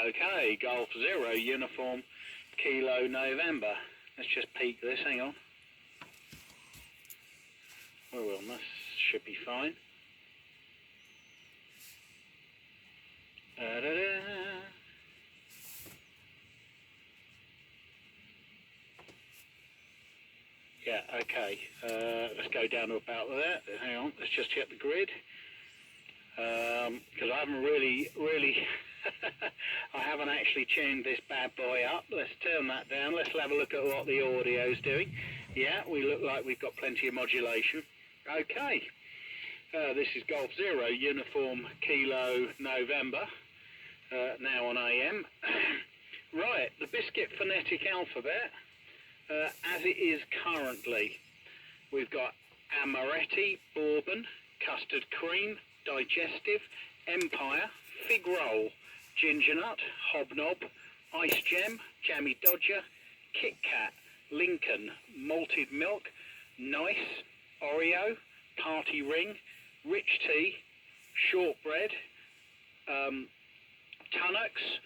Okay, Golf 0, Uniform Kilo November. Let's just peek this, hang on. Oh well, this should be fine. Da-da-da. Yeah, okay. Let's go down to about there. Hang on, let's just check the grid. Because I haven't really, I haven't actually tuned this bad boy up. Let's turn that down. Let's have a look at what the audio's doing. Yeah, we look like we've got plenty of modulation. Okay. This is Golf 0, Uniform Kilo November, now on AM. Right, the Biscuit phonetic alphabet, as it is currently, we've got Amaretti, Bourbon, Custard Cream, Digestive, Empire, Fig Roll, Ginger Nut, Hobnob, Ice Gem, Jammy Dodger, Kit Kat, Lincoln, Malted Milk, Nice, Oreo, Party Ring, Rich Tea, Shortbread, Tunnocks,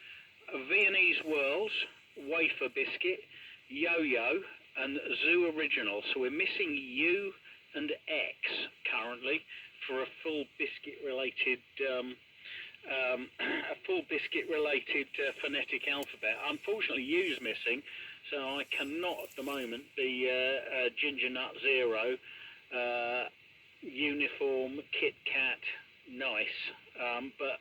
Viennese Whirls, Wafer Biscuit, Yo-Yo, and Zoo Original. So we're missing U and X currently for a full biscuit-related phonetic alphabet. Unfortunately, U's missing, so I cannot at the moment be Ginger Nut 0, Uniform, Kit Kat, Nice. But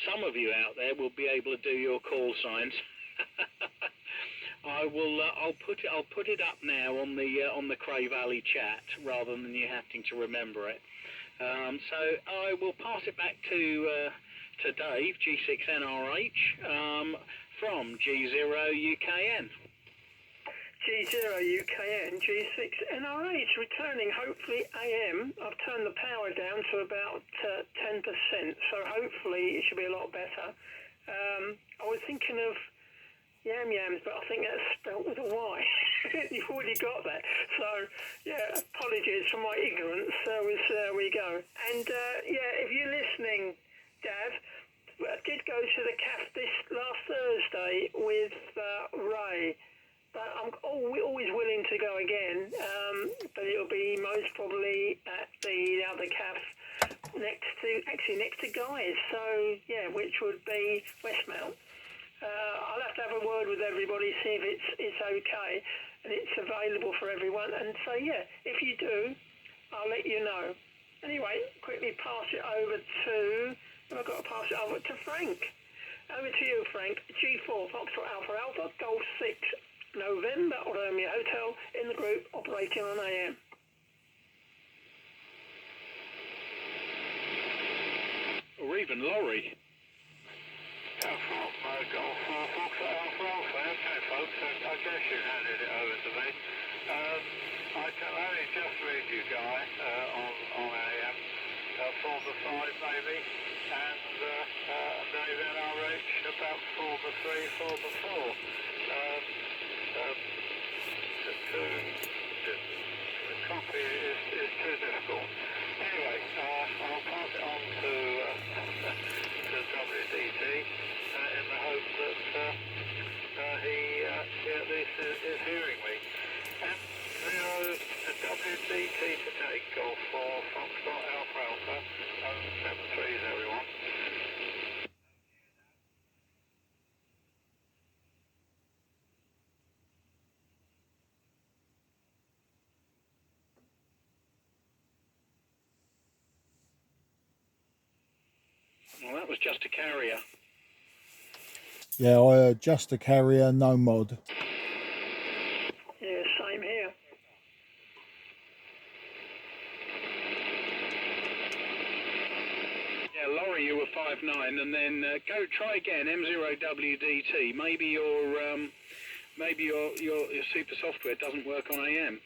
some of you out there will be able to do your call signs. I will. I'll put it up now on the Cray Valley chat rather than you having to remember it. So I will pass it back to Dave, G6NRH, from G0UKN. G0UKN, G6NRH, returning hopefully AM. I've turned the power down to about 10%, so hopefully it should be a lot better. I was thinking of yam yams, but I think that's spelt with a Y. You've already got that. So, yeah, apologies for my ignorance. There we go. And, yeah, if you're listening, Dav, I did go to the CAF this last Thursday with Ray. But I'm always willing to go again, but it'll be most probably at the other CAF next to Guy's. So, yeah, which would be Westmount. I'll have to have a word with everybody, see if it's okay and it's available for everyone. And so, yeah, if you do, I'll let you know. Anyway, quickly pass it over to, I've got to pass it over to Frank. Over to you, Frank. G4, Foxtrot Alpha Alpha, Golf 6, November, Romeo Hotel, in the group, operating on AM. Or even Laurie. Golf 4, Foxtrot Alpha Alpha. Okay, folks, I guess you handed it over to me. I can only just read you, Guy, on AM. For the 5 maybe, and Dave NRH about for the 3, for the 4. The copy is too difficult. Anyway, I'll pass it on to WDT in the hope that he at least is hearing me. M0 WDT to take Golf 4 Foxtrot Alpha Alpha 73s, everyone. Well, that was just a carrier. Yeah, I heard just a carrier, no mod. Yeah, same here. Yeah, Laurie, you were 5'9", and then go try again, M0WDT. Maybe your super software doesn't work on AM.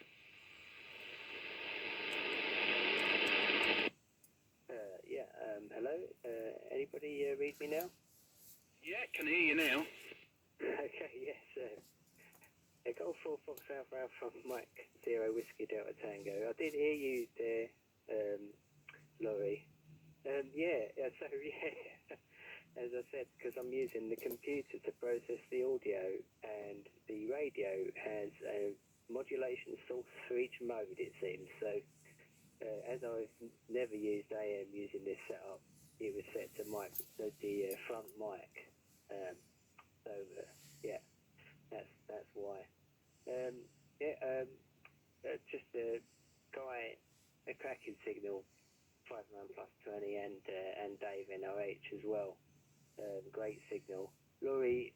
Hello. Anybody read me now? Yeah, can hear you now. Okay. Yes. Golf 4 Fox Alpha Alpha Mike 0 Whiskey Delta Tango. I did hear you there, Laurie. So yeah. as I said, because I'm using the computer to process the audio, and the radio has a modulation source for each mode, it seems. So as I've never used AM using this setup, it was set to the front mic. Yeah, that's why. Just a cracking signal, 59 plus 20, and Dave NRH as well. Great signal. Laurie,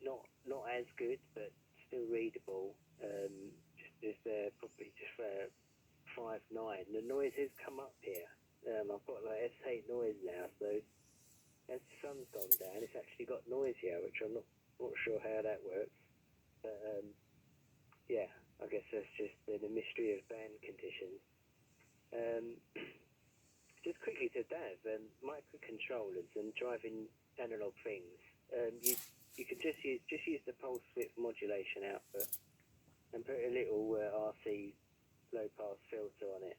not as good, but still readable. Probably just 5.9. The noise has come up here. I've got like S8 noise now, so as the sun's gone down, it's actually got noise here, which I'm not sure how that works. But yeah, I guess that's just the mystery of band conditions. Just quickly to Dav, microcontrollers and driving analog things. You could just use the pulse width modulation output and put a little RC low pass filter on it.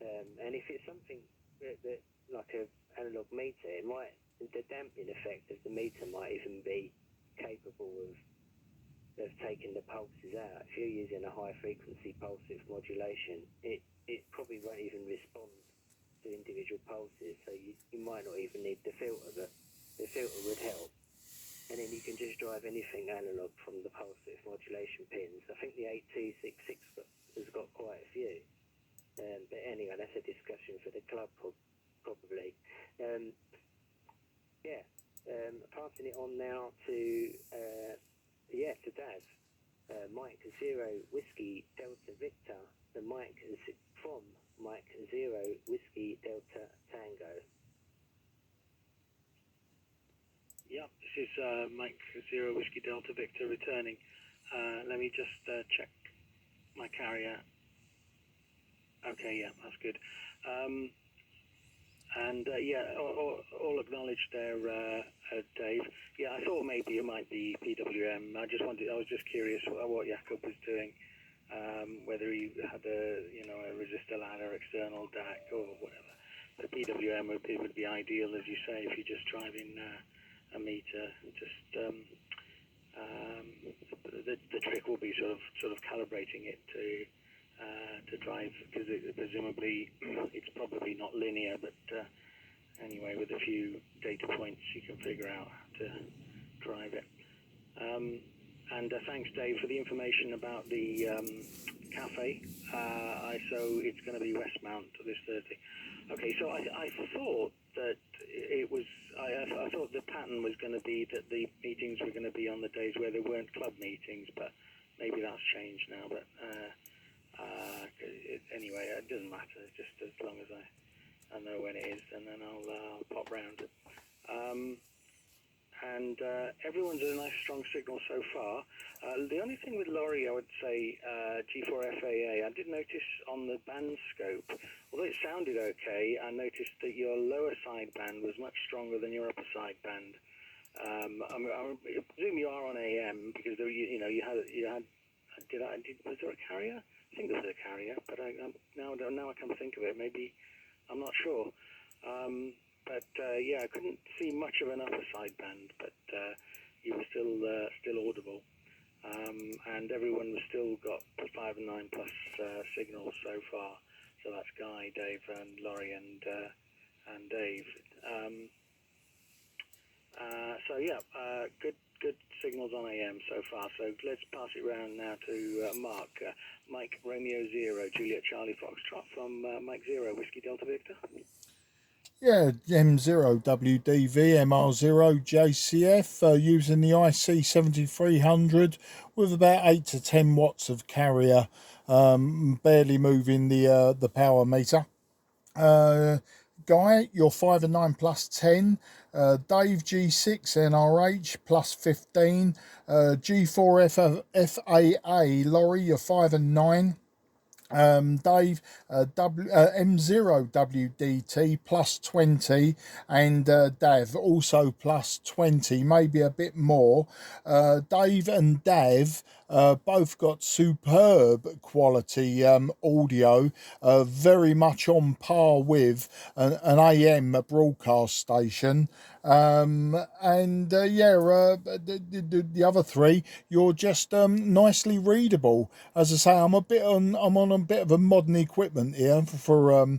And if it's something that like a analog meter, the damping effect of the meter might even be capable of taking the pulses out. If you're using a high frequency pulse width modulation, it probably won't even respond to individual pulses, so you might not even need the filter, but the filter would help. And then you can just drive anything analog from the pulse width modulation pins. I think the 8266 has got quite a few. But anyway, that's a discussion for the club probably. Passing it on now to Dav. Mike 0 Whiskey Delta Victor. The Mike from Mike 0 Whiskey Delta Tango. Yeah, this is Mike 0 Whiskey Delta Victor returning. Let me just check my carrier. Okay, yeah, that's good. All acknowledged there, Dave. Yeah, I thought maybe it might be PWM. I was just curious what Jakob was doing, whether he had a resistor ladder, external DAC, or whatever. The PWM would be ideal, as you say, if you're just driving a meter. The trick will be sort of calibrating it to drive, because presumably it's probably not linear, but anyway, with a few data points you can figure out how to drive it. And thanks, Dave, for the information about the cafe. So it's going to be Westmount this Thursday. Okay, so I thought that it was. I thought the pattern was going to be that the meetings were going to be on the days where there weren't club meetings, but maybe that's changed now. But anyway, it doesn't matter. Just as long as I know when it is, and then I'll pop round. And everyone's a nice strong signal so far. The only thing with Laurie, I would say, G4FAA, I did notice on the band scope, although it sounded okay, I noticed that your lower side band was much stronger than your upper side band. I presume you are on AM, because there, you had was there a carrier? I think there was a carrier, but now I can think of it. Maybe I'm not sure. But I couldn't see much of an upper side band, but you were still audible, and everyone was still got 5 and 9 plus signals so far. So that's Guy, Dave, and Laurie, and Dave. Good signals on AM so far. So let's pass it round now to Mark. Mike Romeo 0 Juliet Charlie Foxtrot from Mike 0 Whiskey Delta Victor. Yeah, M0WD VMR0 JCF using the IC-7300 with about 8 to 10 watts of carrier, barely moving the power meter. Guy, you're 5 and 9 plus 10. Dave G6 NRH plus 15. G4 FAA Laurie, you're 5 and 9. Dave M0 WDT plus 20, and Dav also plus 20, maybe a bit more. Dave and Dav both got superb quality audio, very much on par with an AM broadcast station. The other three, you're just nicely readable. As I say, I'm on a bit of a modern equipment here for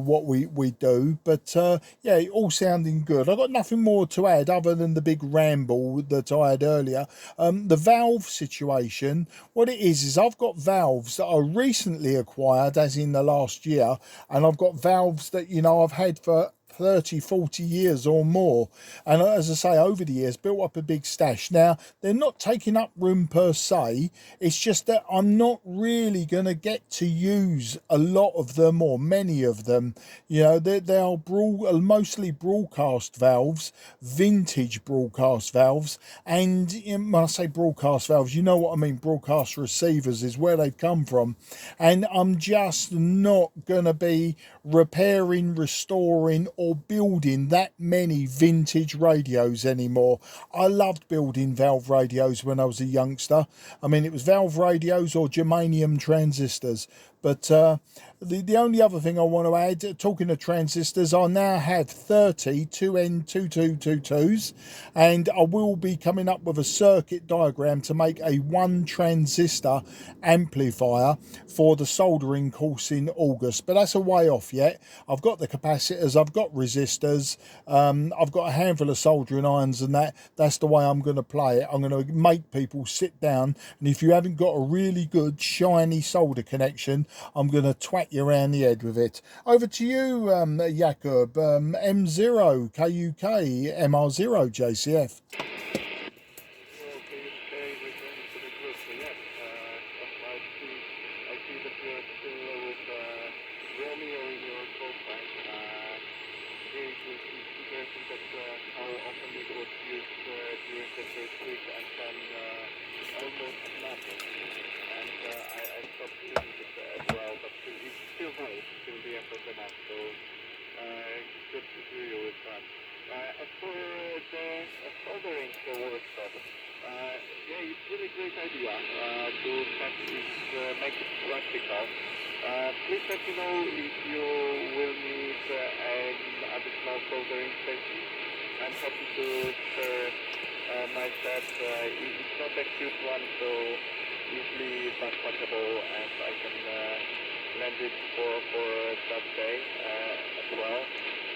what we do, but yeah, all sounding good. I've got nothing more to add other than the big ramble that I had earlier. The valve situation, what it is I've got valves that I recently acquired, as in the last year, and I've got valves that I've had for 30-40 years or more, and as I say, over the years built up a big stash. Now they're not taking up room per se, it's just that I'm not really going to get to use a lot of them or many of them. They are mostly broadcast valves, vintage broadcast valves, and when I say broadcast valves, you know what I mean. Broadcast receivers is where they've come from, and I'm just not going to be repairing, restoring, or building that many vintage radios anymore. I loved building valve radios when I was a youngster. I mean, it was valve radios or germanium transistors. But the only other thing I want to add, talking of transistors, I now have 30 2N2222s, and I will be coming up with a circuit diagram to make a 1 transistor amplifier for the soldering course in August. But that's a way off yet. I've got the capacitors, I've got resistors, I've got a handful of soldering irons, and that's the way I'm going to play it. I'm going to make people sit down, and if you haven't got a really good shiny solder connection, I'm going to twat you around the head with it. Over to you, Jakob. M0, KUK, MR0, JCF. As for the soldering workshop, yeah, it's really great idea to make it practical. Please let me know if you will need an additional soldering station. I'm happy to share my set. It's not a huge one, so easily backpackable, and I can lend it for that day as well.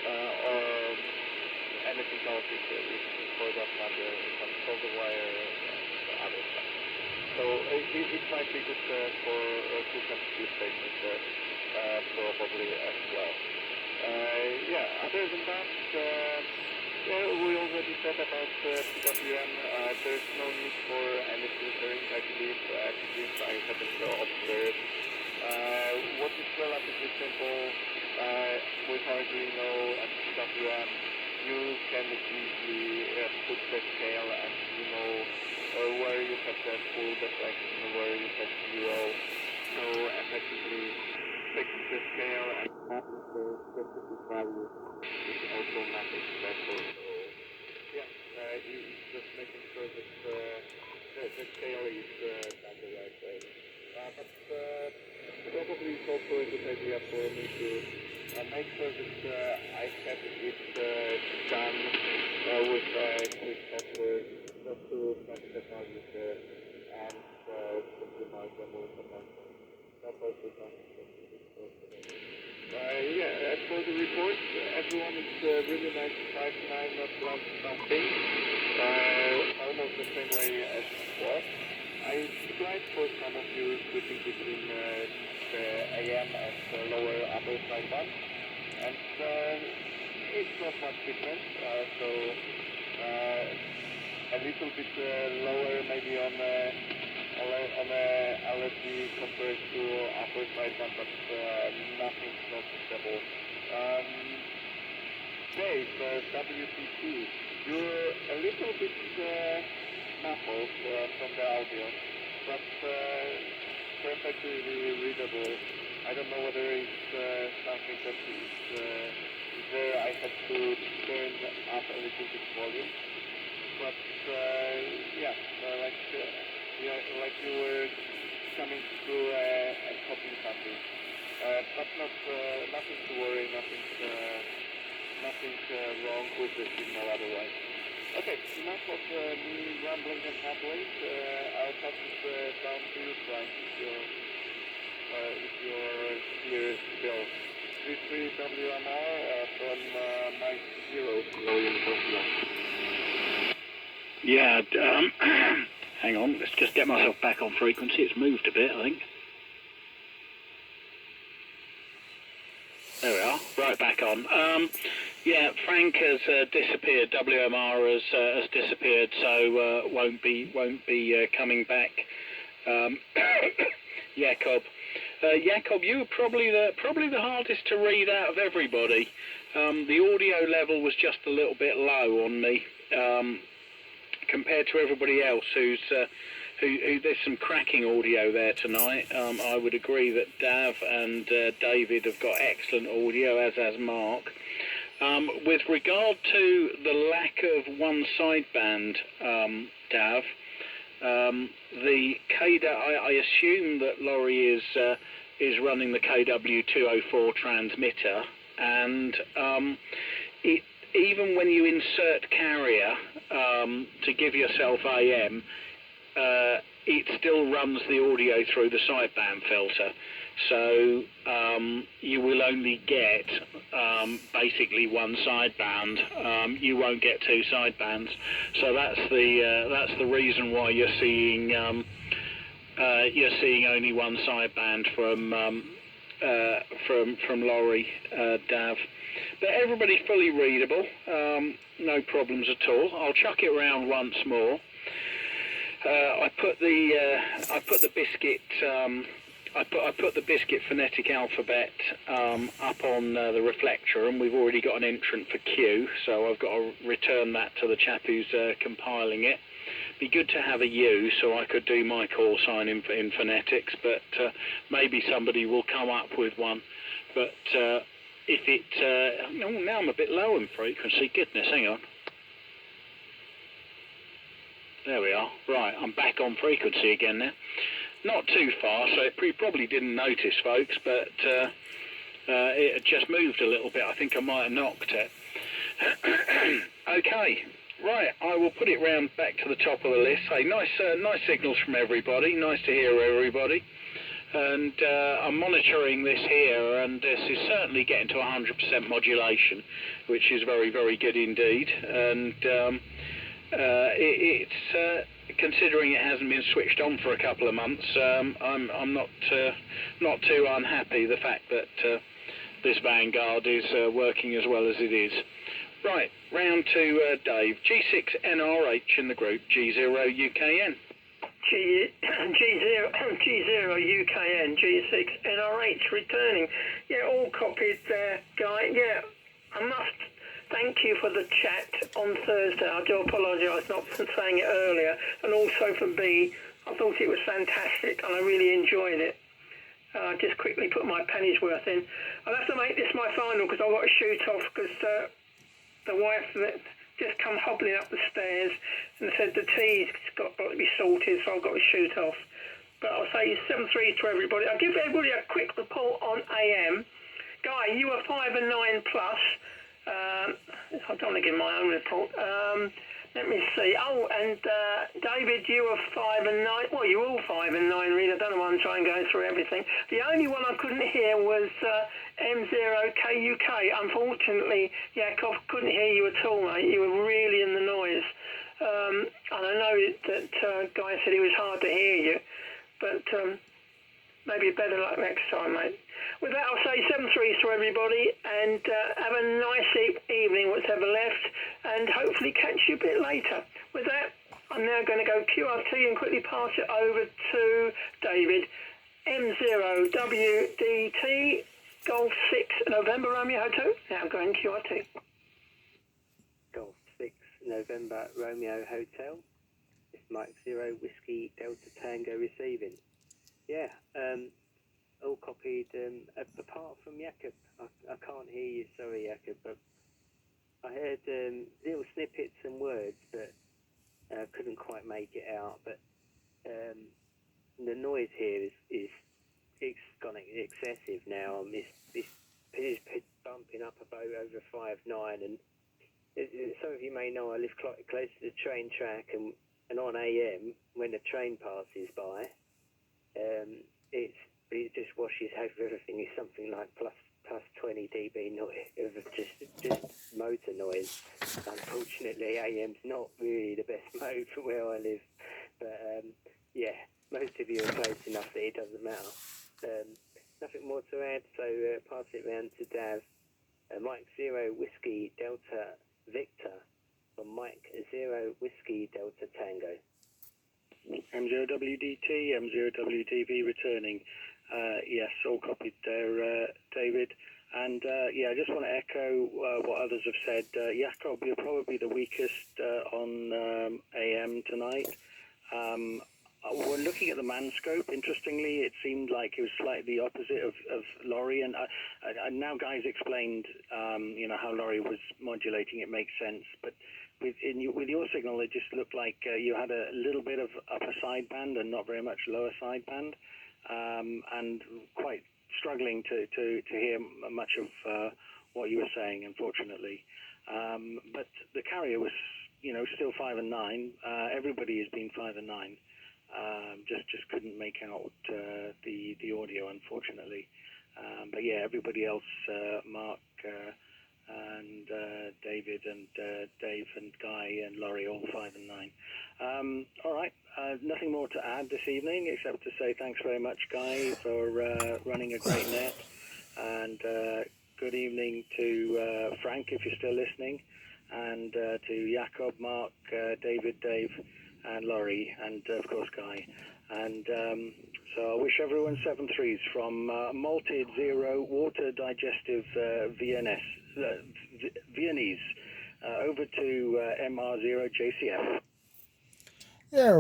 Or anything else for that matter, some solder wire and other stuff. So it might be good for two capacity stations probably as well. Yeah, other than that, yeah, we already said about PWM. There's no need for any filtering, I believe, at least I haven't observed. What is relatively simple with Arduino and PWM, you can easily put the scale, and you know where you have the full deflection, where you have zero. So effectively fixing the scale and mapping the specific value is automatic. Therefore, yeah, it's just making sure that the scale is done the right way. But probably it's also a good idea for me to make sure that I have it done with quick software, just to track the values there and optimize them with the method. That's also something yeah, as for the reports, everyone is really nice, 5.9, not 1 something, almost the same way as before. I tried for some of you switching between the AM and the lower upper side one, and it's not much different, so a little bit lower maybe on a LSD compared to upper side one, but nothing noticeable. Dave, WCT, you're a little bit muffled from the audio, but perfectly readable. I don't know whether it's something that is there. I had to turn up a little bit volume, but yeah, like like you were coming through a coping country. But nothing to worry, nothing wrong with the signal otherwise. Okay, enough of me rambling and babbling. I'll pass it down to you, Frank, if you're here still. 33 WMR from Mike 0, William Buffalo. Yeah, hang on, let's just get myself back on frequency. It's moved a bit, I think. There we are, right back on. Yeah, Frank has disappeared. WMR has disappeared, so won't be coming back. Jakob, Jakob, you were probably the hardest to read out of everybody. The audio level was just a little bit low on me compared to everybody else who there's some cracking audio there tonight. I would agree that Dav and David have got excellent audio, as has Mark. With regard to the lack of one sideband, Dav, the I assume that Laurie is running the KW204 transmitter, and even when you insert carrier to give yourself AM, it still runs the audio through the sideband filter, so you will only get basically one sideband. You won't get two sidebands, so that's the reason why you're seeing only one sideband from Laurie, Dav. But everybody's fully readable, no problems at all. I'll chuck it around once more. I put the biscuit phonetic alphabet up on the reflector, and we've already got an entrant for Q, so I've got to return that to the chap who's compiling it. Be good to have a U, so I could do my call sign in phonetics, but maybe somebody will come up with one. But if it... now I'm a bit low in frequency. Goodness, hang on. There we are. Right, I'm back on frequency again now. Not too far, so you probably didn't notice, folks, but it had just moved a little bit. I think I might have knocked it. Okay, right, I will put it round back to the top of the list. Hey, nice signals from everybody. Nice to hear everybody. And I'm monitoring this here, and this is certainly getting to 100% modulation, which is very, very good indeed. And it's considering it hasn't been switched on for a couple of months, I'm not too unhappy the fact that this Vanguard is working as well as it is. Right, round to Dave. G6NRH in the group, G0UKN. G0 UKN, G6NRH returning. Yeah, all copied there, Guy. Yeah, I must thank you for the chat on Thursday. I do apologise not for saying it earlier, and also for B. I thought it was fantastic, and I really enjoyed it. I just quickly put my penny's worth in. I'll have to make this my final because I've got to shoot off because the wife that just come hobbling up the stairs and said the tea's got to be sorted, so I've got to shoot off. But I'll say 7-3 to everybody. I'll give everybody a quick report on AM. Guy, you were 5 and 9 plus. I don't want to give my own report. Let me see. Oh, and David, you were 5 and 9. Well, you were all 5 and 9, really. I don't know why I'm trying to go through everything. The only one I couldn't hear was M0KUK. Unfortunately, Yakov couldn't hear you at all, mate. You were really in the noise. And I know that Guy said it was hard to hear you, but maybe better luck next time, mate. With that, I'll say 7-3 to everybody, and have a nice evening, whatever left, and hopefully catch you a bit later. With that, I'm now going to go QRT and quickly pass it over to David. M0WDT, Golf 6, November, Romeo Hotel. Now going QRT. Golf 6, November, Romeo Hotel. It's Mike 0, Whiskey, Delta Tango receiving. Yeah, all copied, apart from Jakob. I can't hear you, sorry Jakob, but I heard little snippets and words, but I couldn't quite make it out. But The noise here is gone excessive now. It's bumping up about over 5.9, and some of you may know I live quite close to the train track, and on AM when the train passes by, it just washes over everything. It's something like plus 20 dB noise of just motor noise. Unfortunately, AM's not really the best mode for where I live, but yeah, most of you are close enough that it doesn't matter. Nothing more to add, so pass it round to Dav. Mike 0 Whiskey Delta Victor from Mike 0 Whiskey Delta Tango. M0WDT, M0WDV returning. Yes, all copied there, David. And yeah, I just want to echo what others have said. Jakob, you're probably the weakest on AM tonight. When looking at the man scope, interestingly, it seemed like it was slightly the opposite of Laurie. And now Guy's explained, how Laurie was modulating. It makes sense. But with your signal, it just looked like you had a little bit of upper sideband and not very much lower sideband, and quite struggling to hear much of what you were saying, unfortunately. But the carrier was, still 5 and 9. Everybody has been 5 and 9. Just couldn't make out the audio, unfortunately. But yeah, everybody else, Mark and David and Dave and Guy and Laurie, all 5 and 9. All right, nothing more to add this evening except to say thanks very much, Guy, for running a great net, and good evening to Frank, if you're still listening, and to Jakob, Mark, David, Dave, and Laurie, and of course Guy. And so I wish everyone 7.3s from Malted Zero Water Digestive Viennese over to MR0 JCF. Yeah,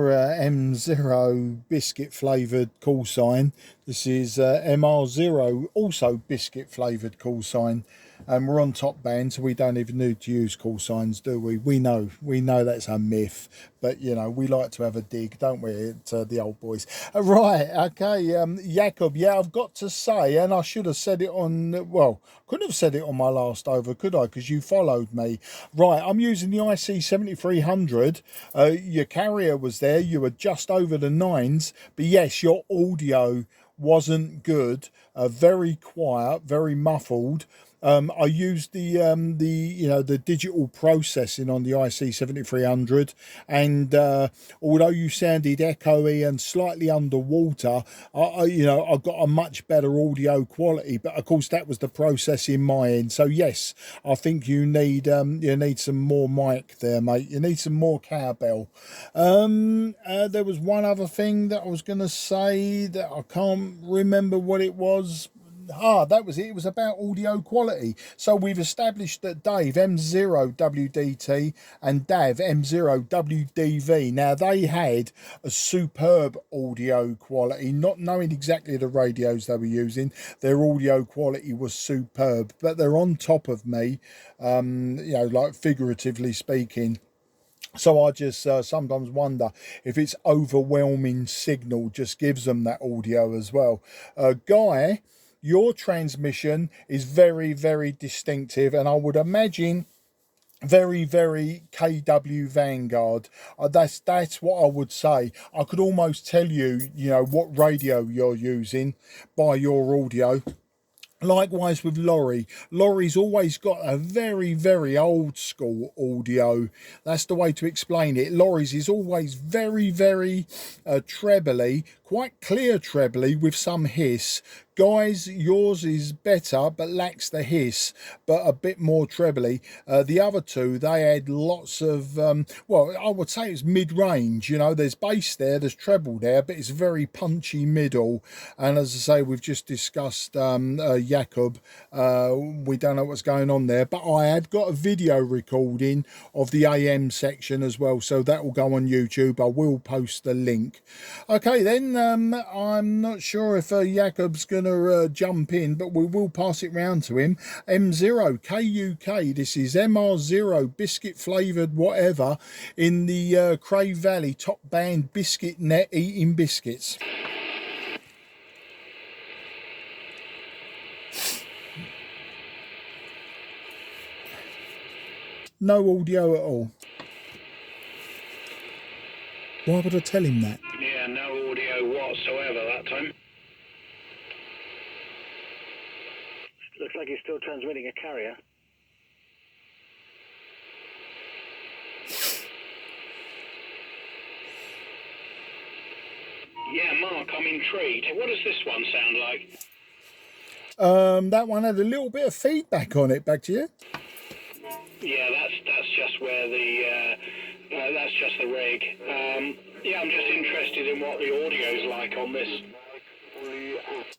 M0 biscuit flavoured call sign. This is MR0, also biscuit flavoured call sign. And we're on top band, so we don't even need to use call signs, do we? We know that's a myth, but we like to have a dig, don't we, at the old boys? Right, okay, Jakob, yeah, I've got to say, and I should have said it on, well, couldn't have said it on my last over, could I? Because you followed me. Right, I'm using the IC-7300. Your carrier was there, you were just over the 9s, but yes, your audio wasn't good, very quiet, very muffled. I used the digital processing on the IC-7300, and although you sounded echoey and slightly underwater, I got a much better audio quality. But of course, that was the processing my end. So yes, I think you need some more mic there, mate. You need some more cowbell. There was one other thing that I was going to say that I can't remember what it was. That was it. It was about audio quality. So we've established that Dave M0WDT and Dav M0WDV, now they had a superb audio quality. Not knowing exactly the radios they were using, their audio quality was superb, but they're on top of me, like figuratively speaking. So I just sometimes wonder if it's overwhelming signal just gives them that audio as well. Guy, your transmission is very, very distinctive, and I would imagine very, very KW Vanguard. That's what I would say. I could almost tell you, what radio you're using by your audio. Likewise with Laurie. Laurie's always got a very, very old school audio. That's the way to explain it. Laurie's is always very, very trebly, quite clear trebly with some hiss. Guys, yours is better but lacks the hiss, but a bit more trebly. The other two, they had lots of, well, I would say it's mid-range. There's bass there, there's treble there, but it's very punchy middle. And as I say, we've just discussed Jakob. We don't know what's going on there, but I had got a video recording of the AM section as well, so that will go on YouTube. I will post the link. Okay, then I'm not sure if Jakob's going to to jump in, but we will pass it round to him. M0 KUK, this is MR0 biscuit flavoured whatever in the Cray Valley top band biscuit net eating biscuits. No audio at all. Why would I tell him that? Yeah, no audio whatsoever that time. Looks like he's still transmitting a carrier. Yeah, Mark, I'm intrigued. What does this one sound like? That one had a little bit of feedback on it. Back to you. Yeah, that's just where the that's just the rig. Yeah, I'm just interested in what the audio's like on this.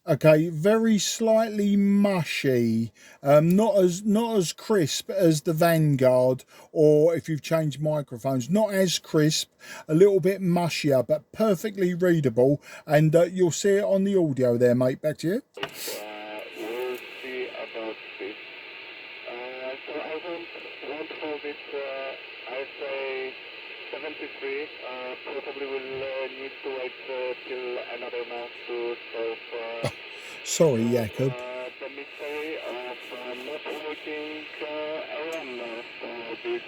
Okay, very slightly mushy, not as crisp as the Vanguard, or if you've changed microphones, not as crisp, a little bit mushier, but perfectly readable, and you'll see it on the audio there, mate. Back to you. We'll see about this. So I won't hold it, I say 73, probably will need to wait till another month to solve Sorry, Jakob. the mystery of not working AM for this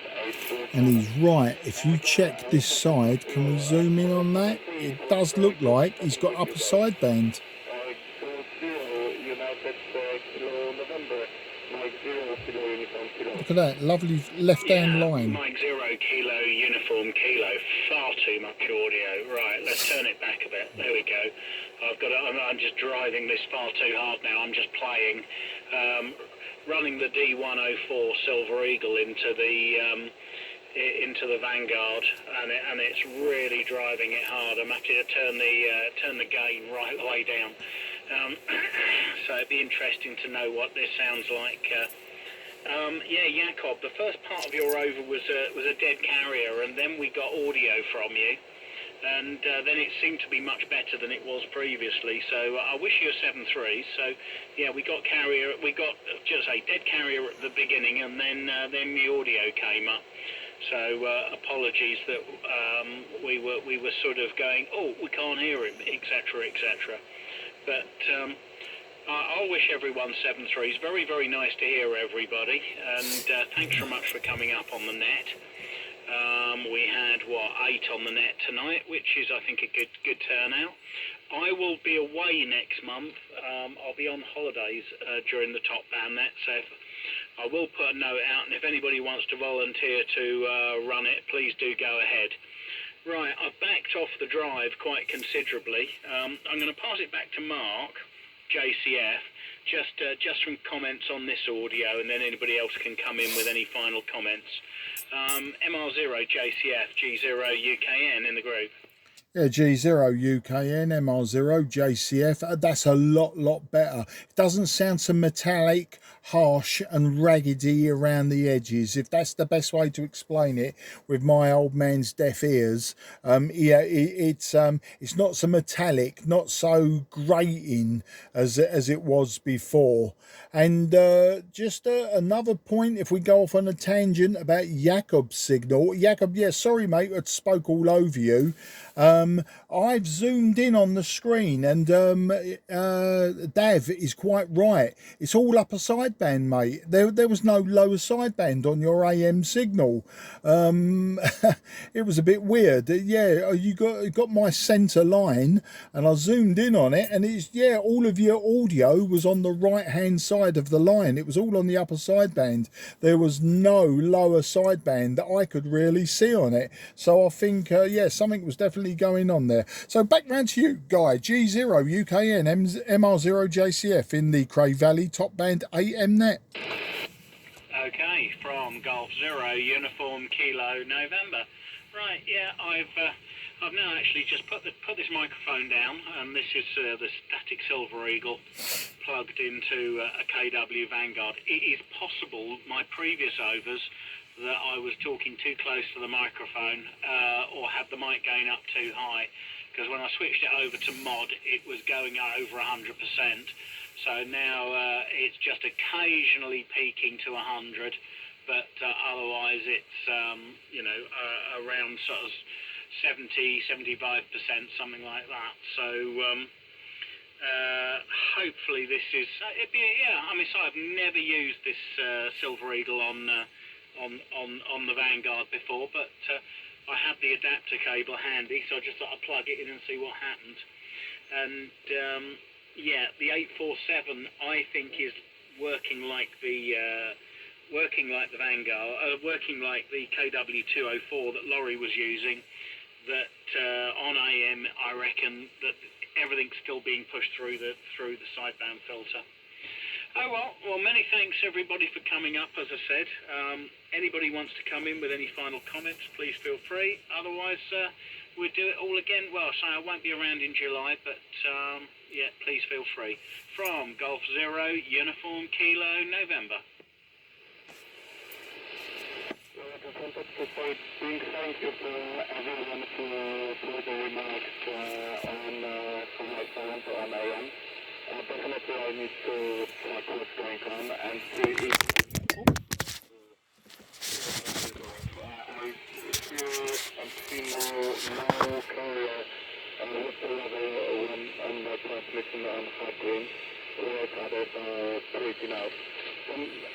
8. And he's right. If you check this side, can we zoom in on that? It does look like he's got upper sideband. United Kilo November, Mike 0 Kilo Uniform Kilo. Look at that lovely left-hand line. Mike 0 Kilo Uniform Kilo. Far too much audio. Right, let's turn it back a bit. There we go. I'm just driving this far too hard now. I'm just playing, running the D104 Silver Eagle into the Vanguard, and it's really driving it hard. I'm having to turn the gain right the way down. So it'd be interesting to know what this sounds like. Yeah, Jakob, the first part of your over was a dead carrier, and then we got audio from you, and then it seemed to be much better than it was previously. So I wish you a 7.3. So yeah, we got just a dead carrier at the beginning, and then the audio came up. So apologies that we were sort of going, oh, we can't hear him, etc., etc. But I wish everyone 7.3s. Very, very nice to hear everybody, and thanks so much for coming up on the net. We had 8 on the net tonight, which is, I think, a good turnout. I will be away next month. I'll be on holidays during the top band net, so I will put a note out, and if anybody wants to volunteer to run it, please do go ahead. Right, I've backed off the drive quite considerably. I'm going to pass it back to Mark, JCF, just from comments on this audio, and then anybody else can come in with any final comments. MR0 JCF, G0 UKN in the group. Yeah, G0 UKN, MR0 JCF. That's a lot better. It doesn't sound so metallic, harsh and raggedy around the edges, if that's the best way to explain it with my old man's deaf ears. Yeah, it's not so metallic, not so grating as it was before. And just another point, if we go off on a tangent about Jakob's signal. Jakob, yeah, sorry mate, I spoke all over you. I've zoomed in on the screen, and Dav is quite right. It's all upper sideband, mate. There was no lower sideband on your AM signal. It was a bit weird. Yeah, you got my centre line, and I zoomed in on it, and it's, yeah, all of your audio was on the right hand side of the line. It was all on the upper sideband. There was no lower sideband that I could really see on it. So I think yeah, something was definitely going on there. So back round to you, Guy. G0 UKN MR0 JCF in the Cray Valley top band AM net. Okay, from Golf 0 Uniform Kilo November. Right, yeah, I've now actually just put this microphone down, and this is the static Silver Eagle plugged into a KW Vanguard. It is possible my previous overs that I was talking too close to the microphone or had the mic gain up too high. because when I switched it over to mod, it was going over 100%. So now it's just occasionally peaking to 100, but otherwise it's around sort of 70-75%, something like that. So hopefully this is I mean, so I've never used this Silver Eagle on the Vanguard before, but I had the adapter cable handy, so I just thought I'd plug it in and see what happened. And yeah, the 847 I think is working like the Vanguard, working like the KW204 that Laurie was using. That on AM, I reckon that everything's still being pushed through the sideband filter. Oh well, many thanks everybody for coming up. As I said, anybody wants to come in with any final comments, please feel free. Otherwise, we'll do it all again. Well, I won't be around in July, but yeah, please feel free. From Golf Zero, Uniform Kilo, November. I just wanted to say big thank you to everyone for the remarks on AM. Definitely I need to check what's going on and see if I hear and see no carrier whatsoever on the transmission on hard green, whereas others are freaking out.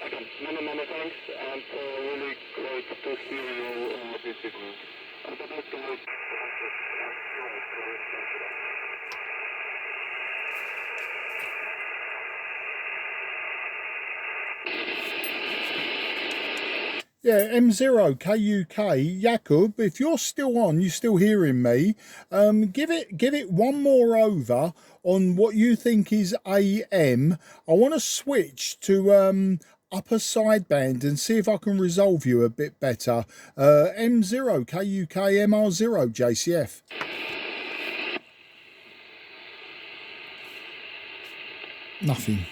Again, many thanks, and really great to hear you this evening. And the best guys. Yeah, M0 KUK Jakub, if you're still on, you're still hearing me. Give it one more over on what you think is AM. I want to switch to upper sideband and see if I can resolve you a bit better. M0 KUK MR0 JCF. Nothing.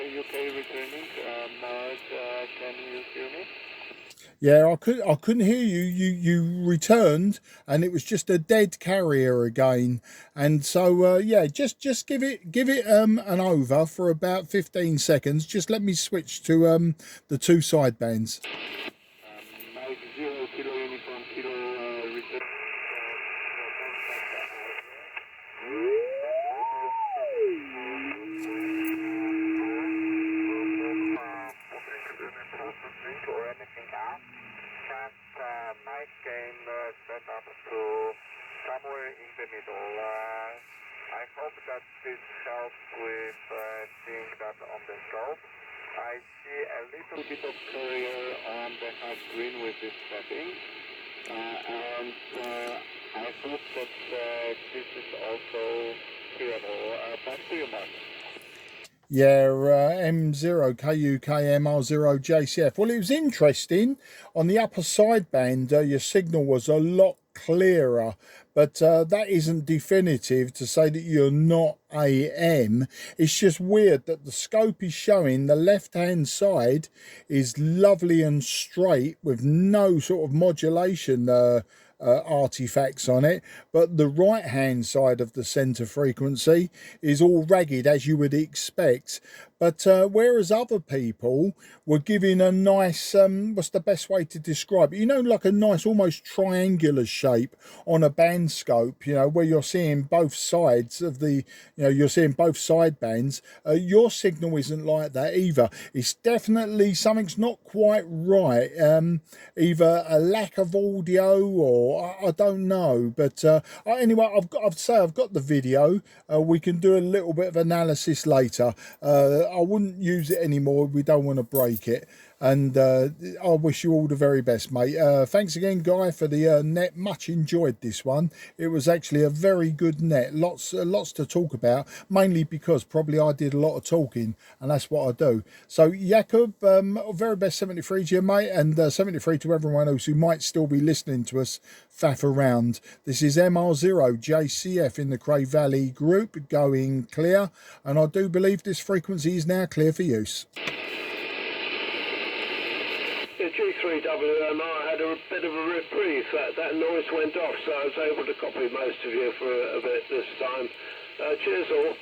UK returning. Mark, can you hear me? Yeah, I couldn't hear you. You returned, and it was just a dead carrier again. And so yeah, just give it an over for about 15 seconds. Just let me switch to the two sidebands. Mike 0 Kilo Uniform Kilo return. Or anything else, just my game set up to somewhere in the middle. I hope that this helps with seeing that on the scope. I see a little bit of carrier on the hard green with this setting, and I hope that this is also hearable. Back to you, Mark. Yeah, M0 KUK MR0 JCF. Well, it was interesting. On the upper sideband, your signal was a lot clearer, but that isn't definitive to say that you're not AM. It's just weird that the scope is showing the left-hand side is lovely and straight with no sort of modulation artifacts on it, but the right hand side of the center frequency is all ragged, as you would expect. But whereas other people were giving a nice what's the best way to describe it, like a nice almost triangular shape on a band scope, where you're seeing both sides of the, you're seeing both side bands. Your signal isn't like that either. It's definitely something's not quite right, either a lack of audio or I don't know. But anyway, I've got the video. We can do a little bit of analysis later. I wouldn't use it anymore. We don't want to break it. and I wish you all the very best, mate. Thanks again, Guy, for the net. Much enjoyed this one. It was actually a very good net. Lots to talk about, mainly because probably I did a lot of talking, and that's what I do. So Jakob, very best 73 to you, mate, and 73 to everyone else who might still be listening to us faff around. This is MR0 JCF in the Cray Valley group going clear, and I do believe this frequency is now clear for use. The G3WMR had a bit of a reprieve. That noise went off, so I was able to copy most of you for a bit this time. Cheers all.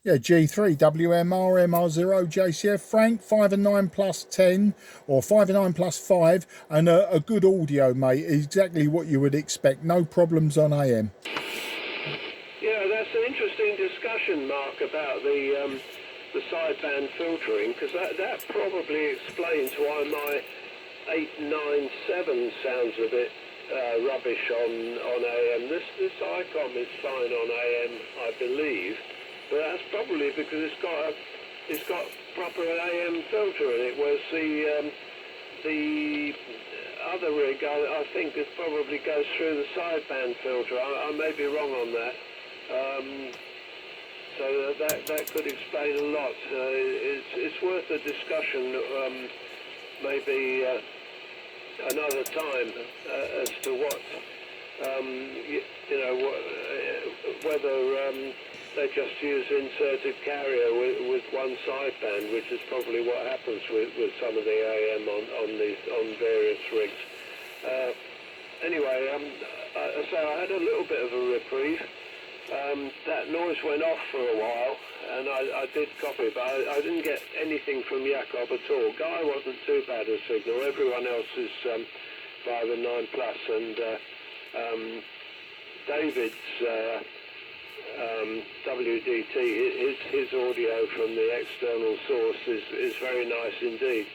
Yeah, G3 WMR MR0 JCF Frank 5 and 9 plus 10 or 5 and 9 plus 5, and a good audio, mate. Exactly what you would expect. No problems on AM. Yeah, that's an interesting discussion, Mark, about the sideband filtering, because that probably explains why my 897 sounds a bit rubbish on AM. This ICOM is fine on AM, I believe, but that's probably because it's got proper AM filter in it, whereas the other rig I think it probably goes through the sideband filter. I may be wrong on that. So that could explain a lot. It's worth a discussion, maybe another time, as to what whether they just use inserted carrier with one sideband, which is probably what happens with some of the AM on various rigs. Anyway, so I had a little bit of a reprieve. That noise went off for a while, and I did copy, but I didn't get anything from Jakob at all. Guy wasn't too bad a signal. Everyone else is 5 and 9 plus, and David's WDT, his audio from the external source is very nice indeed.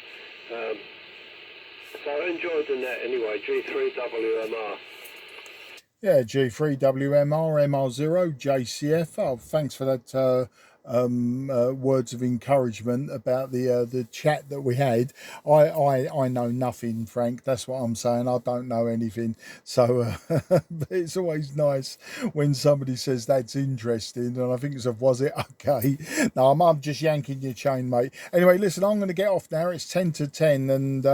So I enjoyed the net anyway. G3WMR. Yeah, G3WMR MR0 JCF. Oh, thanks for that words of encouragement about the chat that we had. I know nothing, Frank. That's what I'm saying. I don't know anything. So but it's always nice when somebody says that's interesting, and I think it's was it okay? No, I'm just yanking your chain, mate. Anyway, listen, I'm going to get off now. It's 10 to 10, and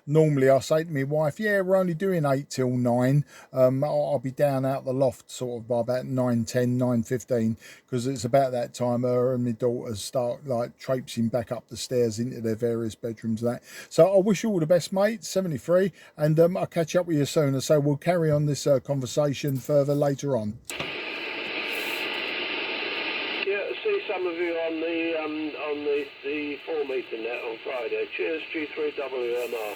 normally I say to my wife, yeah, we're only doing 8 till 9. I'll be down out the loft sort of by about 9:10, 9:15, because it's about that time her and my daughters start like traipsing back up the stairs into their various bedrooms and that. So I wish you all the best, mate. 73, and I'll catch up with you soon. So we'll carry on this conversation further later on. Yeah, see some of you on the 4 meter net on Friday. Cheers, G3WMR.